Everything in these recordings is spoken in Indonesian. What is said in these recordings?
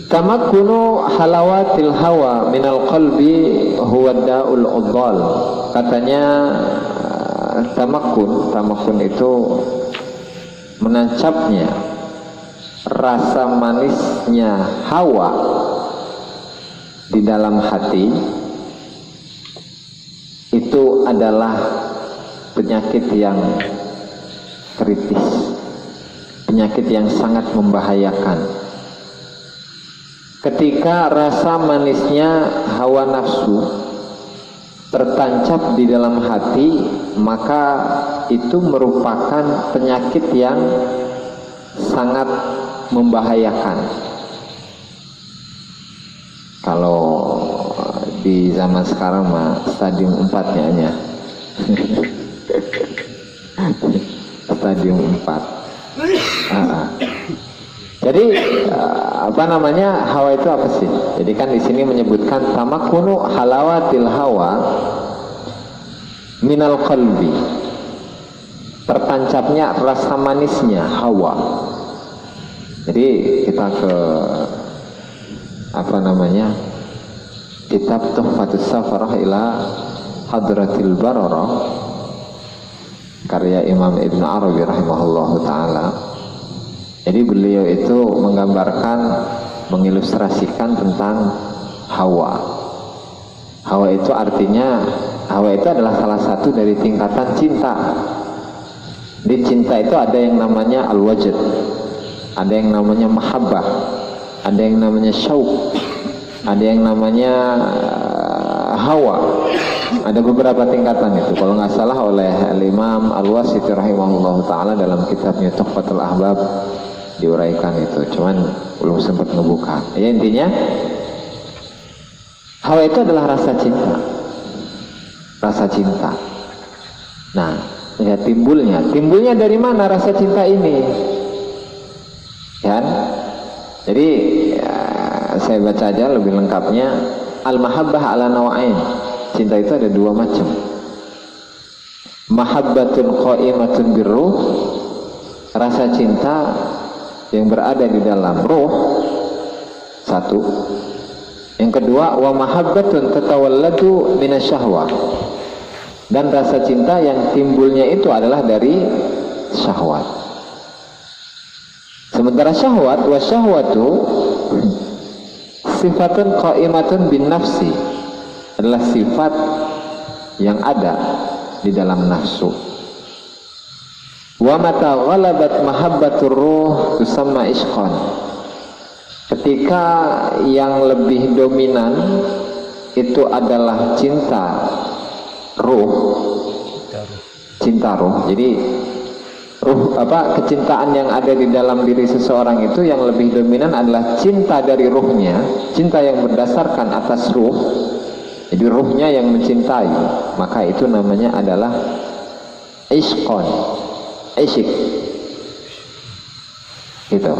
Tamakkunu halawatil hawa minal qalbi huwa da'ul udhal. Katanya tamakun itu menancapnya rasa manisnya hawa di dalam hati, itu adalah penyakit yang kritis, penyakit yang sangat membahayakan. Ketika rasa manisnya hawa nafsu tertancap di dalam hati, maka itu merupakan penyakit yang sangat membahayakan. Kalau di zaman sekarang mah stadium 4-nya nya. Stadium 4. Jadi hawa itu apa sih? Jadi kan di sini menyebutkan tamakkunu halawatil hawa minal qalbi. Tertancapnya rasa manisnya hawa. Jadi kita ke kitab Tuhfatus Safarah ila Hadratil Bararah karya Imam Ibn Arabi rahimahullahu ta'ala. Jadi beliau itu menggambarkan, mengilustrasikan tentang hawa. Hawa itu artinya, hawa itu adalah salah satu dari tingkatan cinta. Di cinta itu ada yang namanya al-wajad, ada yang namanya mahabbah, ada yang namanya syauq, ada yang namanya hawa. Ada beberapa tingkatan itu. Kalau nggak salah oleh Imam Al-Wasiti rahimahullahu ta'ala dalam kitabnya Tuhfatul Ahbab diuraikan itu, cuman belum sempat ngebuka. Ya, intinya hawa itu adalah rasa cinta. Nah, ya timbulnya dari mana rasa cinta ini? Kan? Jadi saya baca aja lebih lengkapnya. Al-mahabbah ala naw'ain. Cinta itu ada dua macam. Mahabbatun qa'imatun birruh, rasa cinta yang berada di dalam ruh, satu. Yang kedua, wa mahabbatun tatawalladu minasyahwah, dan rasa cinta yang timbulnya itu adalah dari syahwat. Sementara syahwat, wa syahwatu sifatun qa'imatun bin nafsi, adalah sifat yang ada di dalam nafsu. Wa mata ghalabat mahabbatur ruh tusamma ishqan. Ketika yang lebih dominan itu adalah cinta ruh. Jadi ruh kecintaan yang ada di dalam diri seseorang itu yang lebih dominan adalah cinta dari ruhnya, cinta yang berdasarkan atas ruh. Jadi ruhnya yang mencintai, maka itu namanya adalah ishqan. Isyik gitu.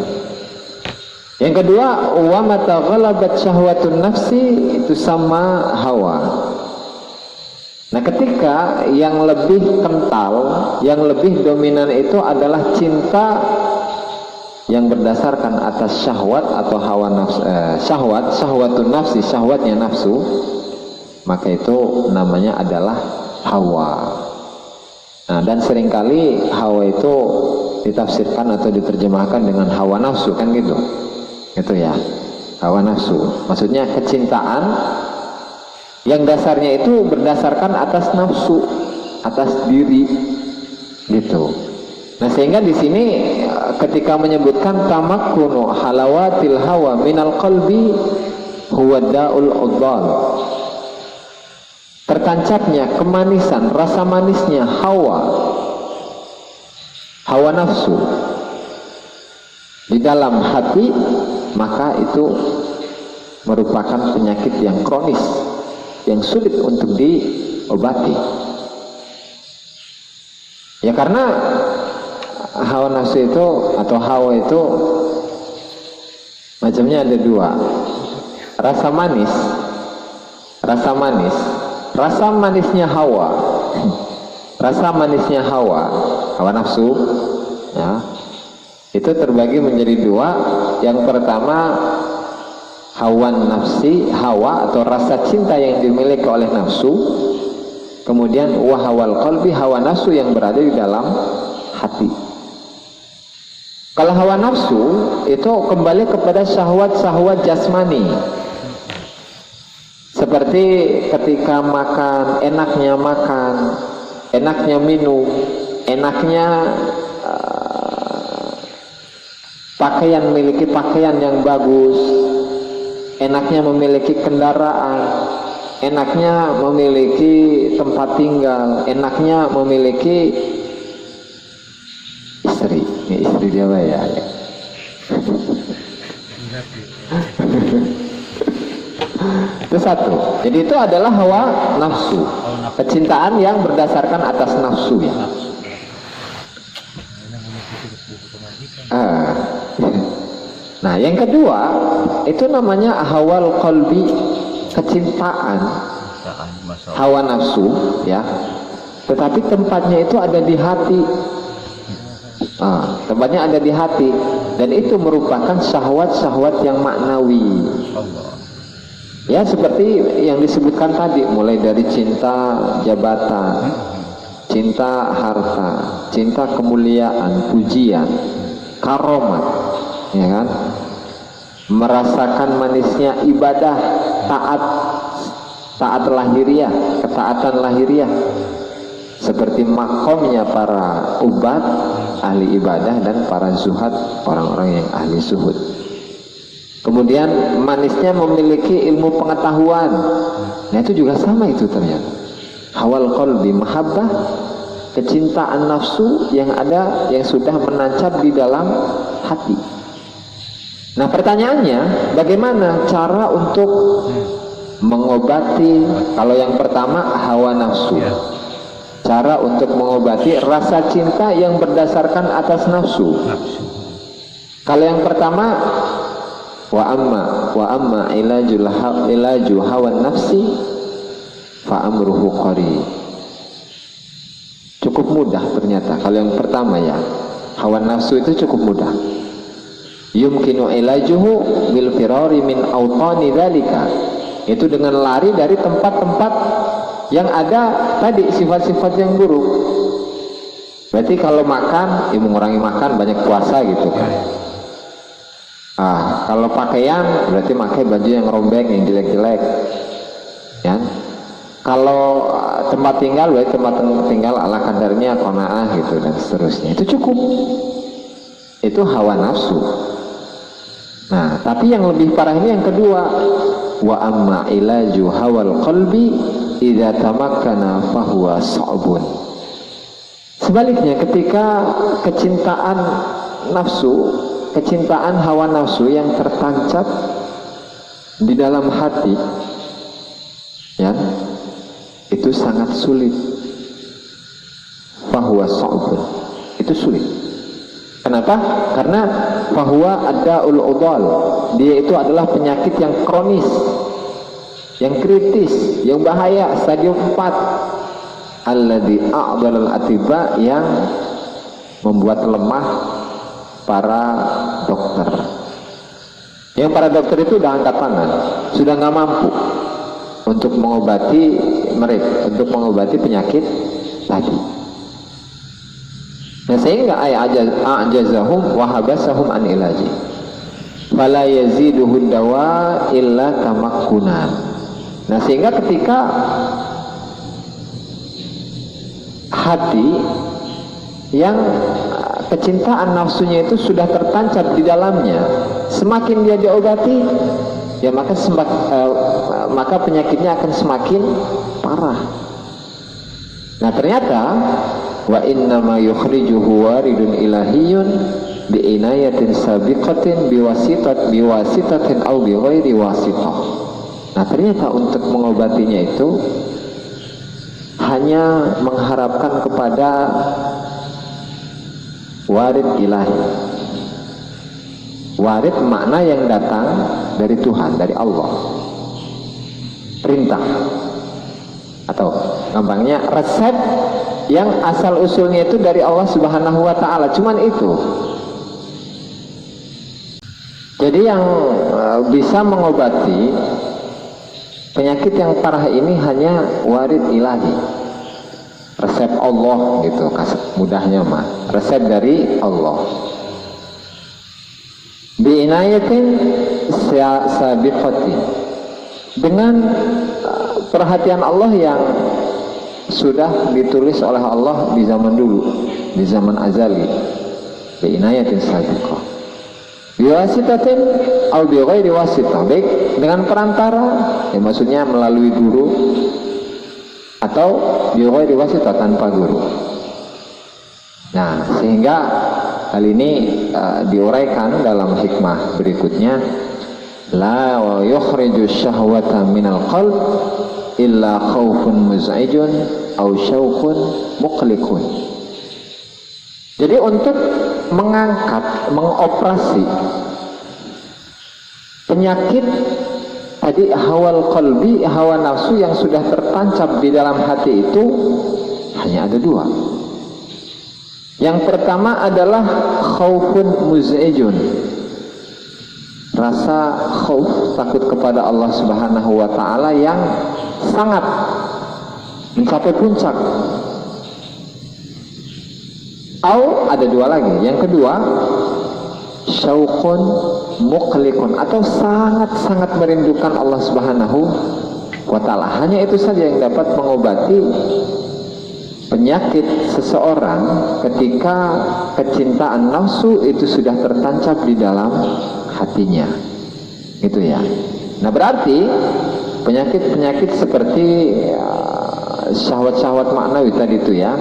Yang kedua, wa mata ghalabat syahwatun nafsi, itu sama hawa. Nah, ketika yang lebih kental, yang lebih dominan itu adalah cinta yang berdasarkan atas syahwat atau hawa nafsu, syahwatun nafsi, syahwatnya nafsu, maka itu namanya adalah hawa. Nah, dan seringkali hawa itu ditafsirkan atau diterjemahkan dengan hawa nafsu, kan gitu. Itu ya, hawa nafsu. Maksudnya kecintaan yang dasarnya itu berdasarkan atas nafsu, atas diri, gitu. Nah, sehingga di sini ketika menyebutkan tamakkunu halawatil hawa minal qalbi huwa da'ul udhal, tertancapnya kemanisan, rasa manisnya hawa nafsu di dalam hati, maka itu merupakan penyakit yang kronis, yang sulit untuk diobati. Ya, karena hawa nafsu itu atau hawa itu macamnya ada dua. Rasa manisnya hawa, hawa nafsu, ya, itu terbagi menjadi dua. Yang pertama hawan nafsi, hawa atau rasa cinta yang dimiliki oleh nafsu, kemudian wahawal qalbi, hawa nafsu yang berada di dalam hati. Kalau hawa nafsu itu kembali kepada syahwat-syahwat jasmani, seperti ketika makan, enaknya minum, enaknya pakaian, memiliki pakaian yang bagus, enaknya memiliki kendaraan, enaknya memiliki tempat tinggal, enaknya memiliki istri. Ini istri dia ya. Itu satu. Jadi itu adalah hawa nafsu, kecintaan yang berdasarkan atas nafsu ya. Nah, yang kedua itu namanya hawal qalbi, kecintaan, hawa nafsu ya. Tetapi tempatnya itu ada di hati. Tempatnya ada di hati, dan itu merupakan syahwat-syahwat yang maknawi. Ya, seperti yang disebutkan tadi, mulai dari cinta jabatan, cinta harta, cinta kemuliaan, pujian, karomat, ya kan? Merasakan manisnya ibadah, taat lahiriah, ketaatan lahiriah, seperti makomnya para ubat, ahli ibadah, dan para zuhad, orang-orang yang ahli zuhud. Kemudian manisnya memiliki ilmu pengetahuan. Nah, itu juga sama itu ternyata. Hawal qalbi, mahabbah, kecintaan nafsu yang ada, yang sudah menancap di dalam hati. Nah, pertanyaannya, bagaimana cara untuk mengobati? Kalau yang pertama hawa nafsu, cara untuk mengobati rasa cinta yang berdasarkan atas nafsu. Kalau yang pertama, wa amma ilaju hawan nafsi fa amruhu qarib. Cukup mudah ternyata. Kalau yang pertama ya, hawa nafsu itu cukup mudah. Yumkinu ilajuhu bil firari min awtani dzalika. Itu dengan lari dari tempat-tempat yang ada tadi sifat-sifat yang buruk. Berarti kalau makan, ya mengurangi makan, banyak puasa gitu kan. Kalau pakaian berarti pakai baju yang rombeng, yang jelek-jelek, ya. Kalau tempat tinggal berarti tempat tinggal ala kadarnya, qanaah gitu dan seterusnya. Itu cukup. Itu hawa nafsu. Nah, tapi yang lebih parah ini yang kedua, wa amma ilaju hawal qalbi idza tamakkana fahuwa sa'bun. Sebaliknya, ketika kecintaan nafsu, kecintaan hawa nafsu yang tertancap di dalam hati, ya, itu sangat sulit. Fahuwa sa'bun, itu sulit. Kenapa? Karena fahuwa ad-da'ul udhal, dia itu adalah penyakit yang kronis, yang kritis, yang bahaya, stadium 4. Alladzi a'dhalal atiba, yang membuat lemah para dokter. Yang para dokter itu udah angkat tangan, sudah nggak mampu untuk mengobati mereka, untuk mengobati penyakit tadi. Nah, sehingga a'jazahum wa habasahum an ilaji. Fala yaziduhu dawa illa tamakkunan. Nah, sehingga ketika hati yang kecintaan nafsunya itu sudah tertancap di dalamnya, semakin dia diobati, ya maka penyakitnya akan semakin parah. Nah, ternyata wa innama yukhrijuhu waridun ilahiyun bi inayatin sabiqatin biwasitatin au bi ghairi wasitah. Nah, ternyata untuk mengobatinya itu hanya mengharapkan kepada warid ilahi. Warid makna yang datang dari Tuhan, dari Allah, perintah, atau gampangnya resep yang asal usulnya itu dari Allah Subhanahu wa ta'ala. Cuman itu. Jadi Jadi yang bisa mengobati penyakit yang parah ini hanya warid ilahi, resep Allah gitu, mudahnya mah resep dari Allah. Bi'inayatin sabiqati, dengan perhatian Allah yang sudah ditulis oleh Allah di zaman dulu, di zaman azali. Bi'inayatin sabiqah, biwasitatin au bighairi wasitah, baik dengan perantara, ya maksudnya melalui guru, atau bighairi wasitah, tanpa guru. Nah, sehingga hal ini diuraikan dalam hikmah berikutnya, la wa yukhriju syahwata minal qalb illa khawfun muz'ijun au syauqun muqlikun. Jadi untuk mengangkat, mengoperasi penyakit tadi hawal qalbi, hawa nafsu yang sudah tertancap di dalam hati itu hanya ada dua. Yang pertama adalah khaufun muz'ijun, rasa khauf, takut kepada Allah Subhanahu wa ta'ala yang sangat mencapai puncak. Atau ada dua lagi, yang kedua syauqun muqlikun, atau sangat-sangat merindukan Allah Subhanahu wa ta'ala. Hanya itu saja yang dapat mengobati penyakit seseorang ketika kecintaan nafsu itu sudah tertancap di dalam hatinya, gitu ya. Nah, berarti penyakit-penyakit seperti syahwat-syahwat maknawi tadi itu ya,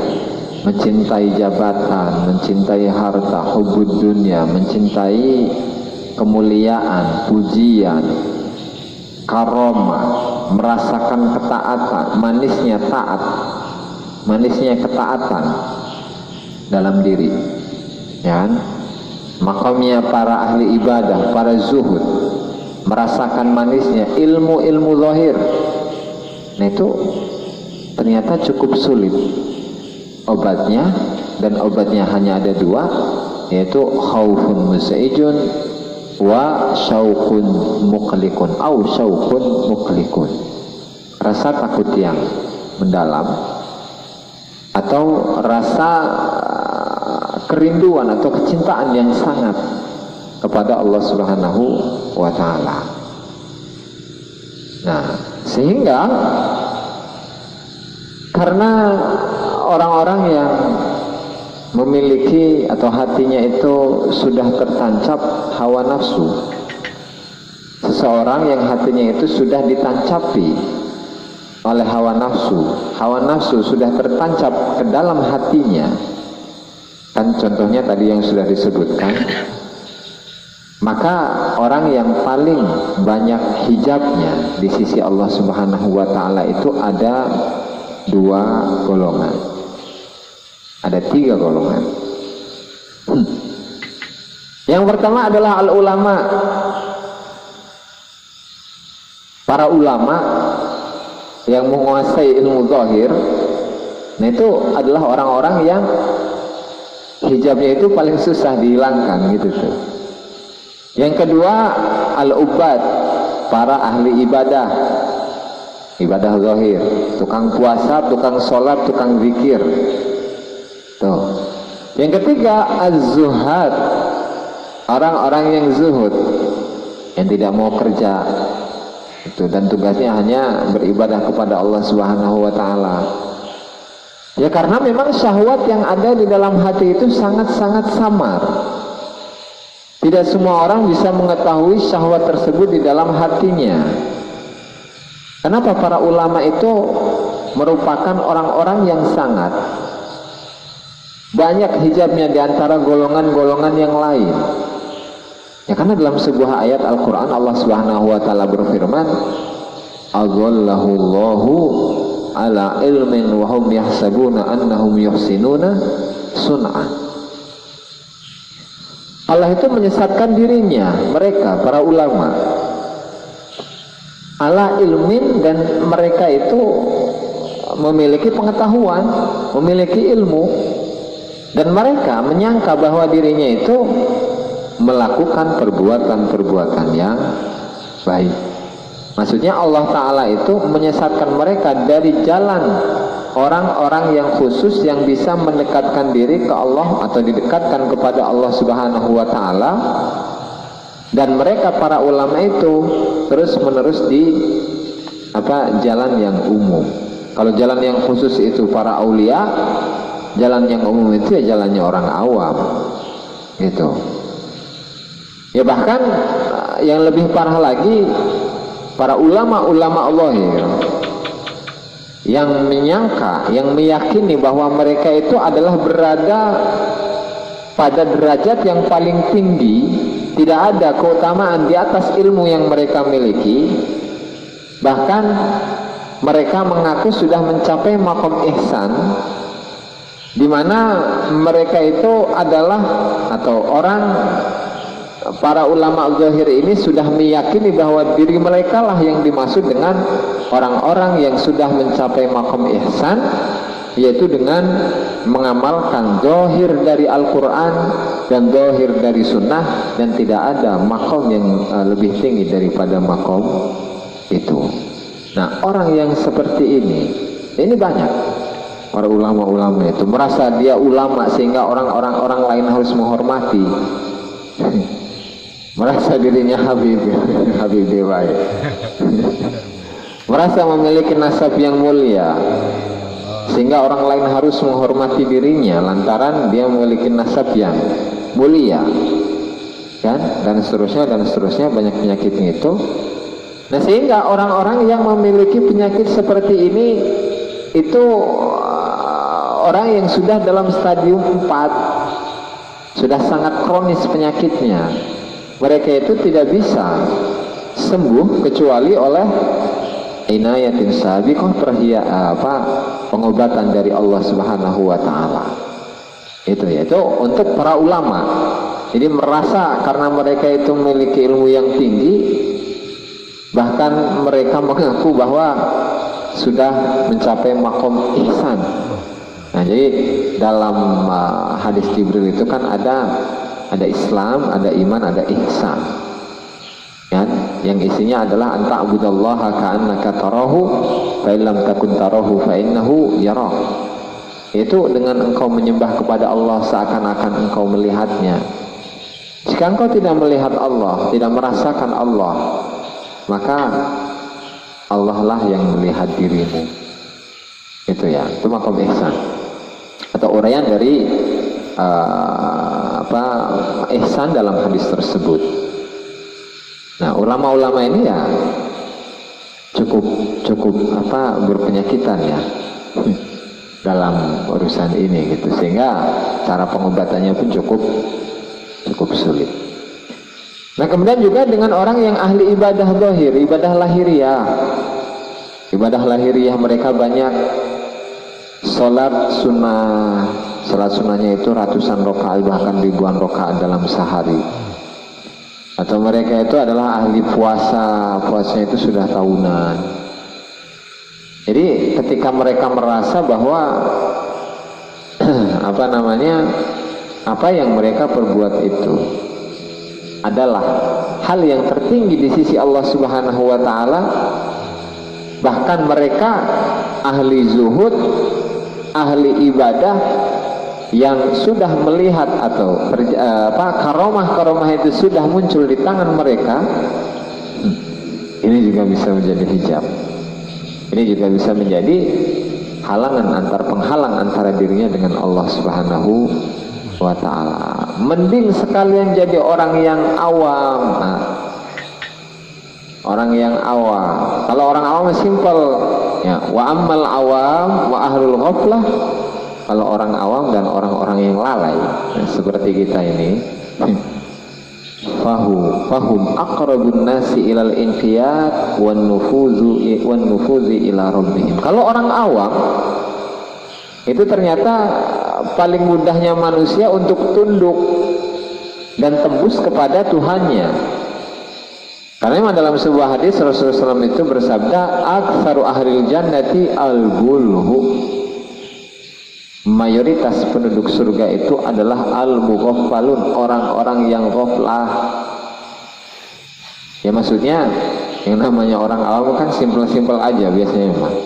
mencintai jabatan, mencintai harta, hubud dunia, mencintai kemuliaan, pujian, karomah, merasakan ketaatan, manisnya taat, manisnya ketaatan dalam diri, ya, makamnya para ahli ibadah, para zuhud, merasakan manisnya ilmu-ilmu zahir. Nah, itu ternyata cukup sulit obatnya, dan obatnya hanya ada dua, yaitu khaufun muz'ijun wa syauqun muqlikun, au syauqun muqlikun, rasa takut yang mendalam atau rasa kerinduan atau kecintaan yang sangat kepada Allah Subhanahu wa ta'ala. Nah, sehingga karena orang-orang yang memiliki atau hatinya itu sudah tertancap hawa nafsu, seseorang yang hatinya itu sudah ditancapi oleh hawa nafsu sudah tertancap ke dalam hatinya, kan contohnya tadi yang sudah disebutkan, maka orang yang paling banyak hijabnya di sisi Allah Subhanahu wa ta'ala itu ada dua golongan, ada tiga golongan. Yang pertama adalah al-ulama, para ulama yang menguasai ilmu zahir. Nah, itu adalah orang-orang yang hijabnya itu paling susah dihilangkan gitu tuh. Yang kedua al-ubad, para ahli ibadah, ibadah zahir, tukang puasa, tukang sholat, tukang zikir tuh. Yang ketiga az-zuhad, orang-orang yang zuhud, yang tidak mau kerja itu, dan tugasnya hanya beribadah kepada Allah Subhanahu wa ta'ala. Ya, karena memang syahwat yang ada di dalam hati itu sangat-sangat samar. Tidak semua orang bisa mengetahui syahwat tersebut di dalam hatinya. Kenapa? Para ulama itu merupakan orang-orang yang sangat banyak hijabnya di antara golongan-golongan yang lain. Ya, karena dalam sebuah ayat Al-Quran Allah Subhanahu wa ta'ala berfirman, "Adhallahu Allahu ala ilmin wa hum yahsabuna annahum yuhsinuna sun'a." Allah itu menyesatkan dirinya, mereka para ulama, ala ilmin, dan mereka itu memiliki pengetahuan, memiliki ilmu, dan mereka menyangka bahwa dirinya itu melakukan perbuatan-perbuatan yang baik. Maksudnya Allah Ta'ala itu menyesatkan mereka dari jalan orang-orang yang khusus yang bisa mendekatkan diri ke Allah atau didekatkan kepada Allah Subhanahu wa Ta'ala, dan mereka para ulama itu terus menerus di jalan yang umum. Kalau jalan yang khusus itu para aulia, jalan yang umum itu ya jalannya orang awam gitu. Ya bahkan yang lebih parah lagi, para ulama-ulama Allah yang menyangka, yang meyakini bahwa mereka itu adalah berada pada derajat yang paling tinggi, tidak ada keutamaan di atas ilmu yang mereka miliki. Bahkan mereka mengaku sudah mencapai maqam ihsan, di mana mereka itu adalah, atau orang para ulama zahir ini sudah meyakini bahwa diri mereka lah yang dimaksud dengan orang-orang yang sudah mencapai maqam ihsan, yaitu dengan mengamalkan zahir dari Al-Quran dan zahir dari sunnah, dan tidak ada maqam yang lebih tinggi daripada maqam itu. Nah, orang yang seperti ini banyak. Para ulama-ulama itu merasa dia ulama sehingga orang lain harus menghormati. Merasa dirinya Habib baik. Merasa memiliki nasab yang mulia sehingga orang lain harus menghormati dirinya lantaran dia memiliki nasab yang mulia, kan? Dan seterusnya banyak penyakitnya itu. Nah, sehingga orang-orang yang memiliki penyakit seperti ini itu orang yang sudah dalam stadium 4, sudah sangat kronis penyakitnya. Mereka itu tidak bisa sembuh kecuali oleh inayatin sabiqah, pengobatan dari Allah Subhanahu wa Ta'ala. Itu untuk para ulama. Jadi merasa karena mereka itu memiliki ilmu yang tinggi, bahkan mereka mengaku bahwa sudah mencapai maqam ihsan. Nah, jadi dalam hadis Jibril itu kan ada Islam, ada iman, ada ihsan, kan? Yang isinya adalah anta'budallaha ka'annaka tarahu fa illam takun tarahu fa innahu yarak. Itu dengan engkau menyembah kepada Allah seakan-akan engkau melihatnya. Jika engkau tidak melihat Allah, tidak merasakan Allah, maka Allah lah yang melihat dirimu. Itu maqam ihsan, atau uraian dari ihsan dalam hadis tersebut. Nah, ulama-ulama ini cukup berpenyakitan dalam urusan ini gitu, sehingga cara pengobatannya pun cukup sulit. Nah, kemudian juga dengan orang yang ahli ibadah zahir, ibadah lahiriah mereka banyak sholat sunnahnya itu ratusan rakaat, bahkan ribuan rakaat dalam sehari. Atau mereka itu adalah ahli puasanya itu sudah tahunan. Jadi ketika mereka merasa bahwa apa yang mereka perbuat itu adalah hal yang tertinggi di sisi Allah Subhanahu wa Ta'ala, bahkan mereka ahli zuhud, ahli ibadah yang sudah melihat atau karomah itu sudah muncul di tangan mereka, ini juga bisa menjadi hijab. Ini juga bisa menjadi penghalang antara dirinya dengan Allah Subhanahu wa Ta'ala. Mending sekalian jadi orang yang awam. Orang yang awam. Kalau orang awam simpel, wa ammal awam wa ahlul ghaflah. Kalau orang awam dan orang-orang yang lalai, seperti kita ini, fahum aqrabun nasi ilal inqiyad wan nufuzi ila rabbihim. Kalau orang awam itu ternyata paling mudahnya manusia untuk tunduk dan tembus kepada Tuhannya. Karena memang dalam sebuah hadis Rasulullah SAW itu bersabda, aktsaru ahlil jannati al-gulhu. mayoritas penduduk surga itu adalah al-mughaffalun, orang-orang yang ghaflah. Ya maksudnya yang namanya orang awam kan simpel-simpel aja biasanya memang.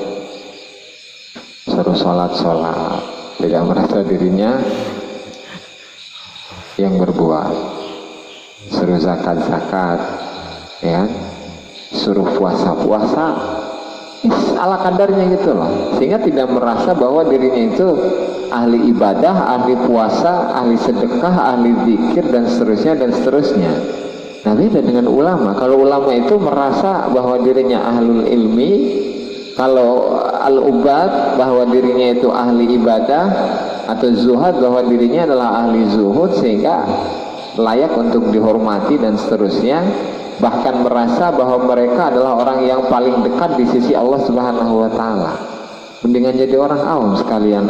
Suruh sholat, tidak merasa dirinya yang berbuat. Suruh zakat, ya kan? Suruh puasa, ala kadarnya gitu loh, sehingga tidak merasa bahwa dirinya itu ahli ibadah, ahli puasa, ahli sedekah, ahli zikir dan seterusnya. Nah beda dengan ulama. Kalau ulama itu merasa bahwa dirinya ahlul ilmi, kalau al-ubad bahwa dirinya itu ahli ibadah, atau zuhad bahwa dirinya adalah ahli zuhud, sehingga layak untuk dihormati dan seterusnya. Bahkan merasa bahwa mereka adalah orang yang paling dekat di sisi Allah Subhanahu wa Ta'ala. Mendingan jadi orang awam sekalian.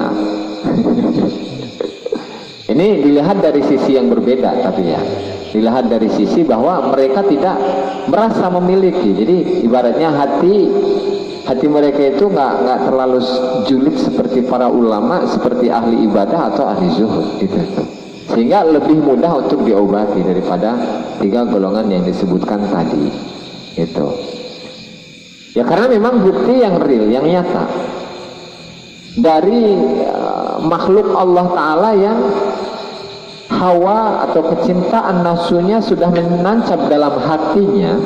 Ini dilihat dari sisi yang berbeda, tapi ya dilihat dari sisi bahwa mereka tidak merasa memiliki. Jadi ibaratnya hati mereka itu nggak terlalu julid seperti para ulama, seperti ahli ibadah atau ahli zuhud gitu. Sehingga lebih mudah untuk diobati daripada 3 golongan yang disebutkan tadi gitu. Ya karena memang bukti yang real, yang nyata dari makhluk Allah Ta'ala yang hawa atau kecintaan nafsunya sudah menancap dalam hatinya.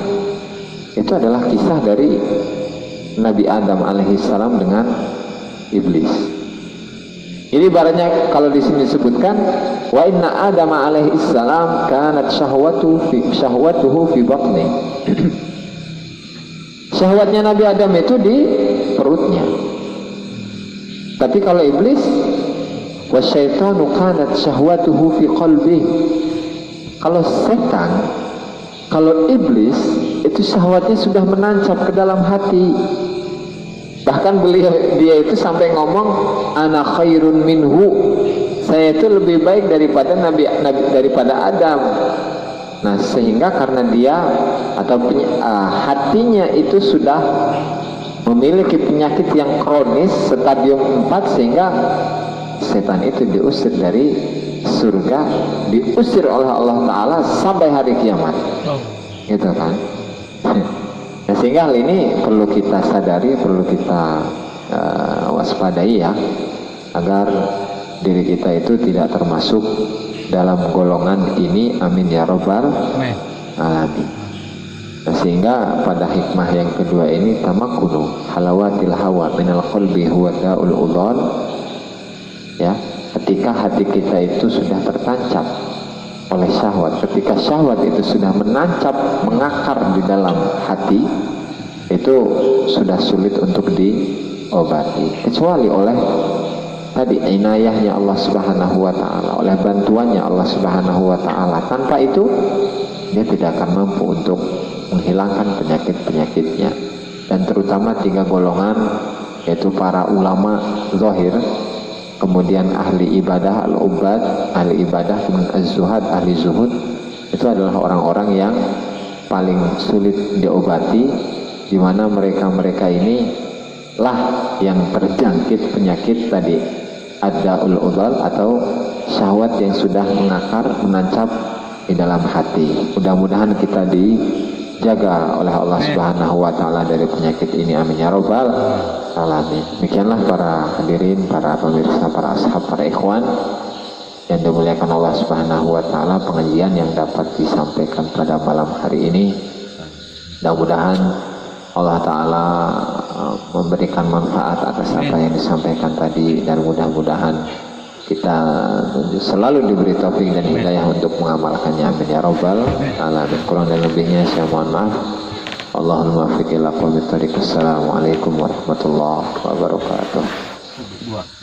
Itu adalah kisah dari Nabi Adam alaihissalam dengan iblis. Jadi ibaratnya kalau di sini disebutkan wa inna Adam alaihissalam kanat syahwatuhu fi batni. Syahwatnya Nabi Adam itu di perutnya. Tapi kalau iblis wasyaitanu kanat syahwatuhu fi qalbi. Kalau setan, kalau iblis itu syahwatnya sudah menancap ke dalam hati. Bahkan dia itu sampai ngomong ana khairun minhu, saya itu lebih baik daripada daripada Adam. Nah sehingga karena dia atau hatinya itu sudah memiliki penyakit yang kronis stadium 4, sehingga setan itu diusir dari surga, diusir oleh Allah Ta'ala sampai hari kiamat. Gitu kan. Nah, sehingga hal ini perlu kita sadari, perlu kita waspadai ya, agar diri kita itu tidak termasuk dalam golongan ini. Amin ya robbal alamin. Nah, sehingga pada hikmah yang kedua ini tamakkunu halawatil hawa minal qalbi huwa da'ul udhal. Ya, ketika hati kita itu sudah tertancap oleh syahwat, ketika syahwat itu sudah menancap, mengakar di dalam hati, itu sudah sulit untuk diobati, kecuali oleh tadi inayahnya Allah Subhanahu wa Ta'ala, oleh bantuannya Allah Subhanahu wa Ta'ala. Tanpa itu dia tidak akan mampu untuk menghilangkan penyakit-penyakitnya. Dan terutama 3 golongan, yaitu para ulama zahir, kemudian ahli ibadah al-ubad, ahli ibadah, kemudian az-zuhad, ahli zuhud, itu adalah orang-orang yang paling sulit diobati, di mana mereka ini lah yang terjangkit penyakit tadi ad-da'ul udhal atau syahwat yang sudah mengakar, menancap di dalam hati. Mudah-mudahan kita dijaga oleh Allah Subhanahu wa Ta'ala dari penyakit ini. Amin ya robbal alamin. Demikianlah para hadirin, para pemirsa, para ashab, para ikhwan yang dimuliakan Allah Subhanahu wa Ta'ala, pengajian yang dapat disampaikan pada malam hari ini, mudah-mudahan Allah Ta'ala memberikan manfaat atas apa yang disampaikan tadi, dan mudah-mudahan kita selalu diberi taufik dan hidayah untuk mengamalkannya. Amin ya robbal alamin. Kurang dan lebihnya saya mohon maaf. Allahumma fiqil aqwam. Assalamualaikum warahmatullahi wabarakatuh.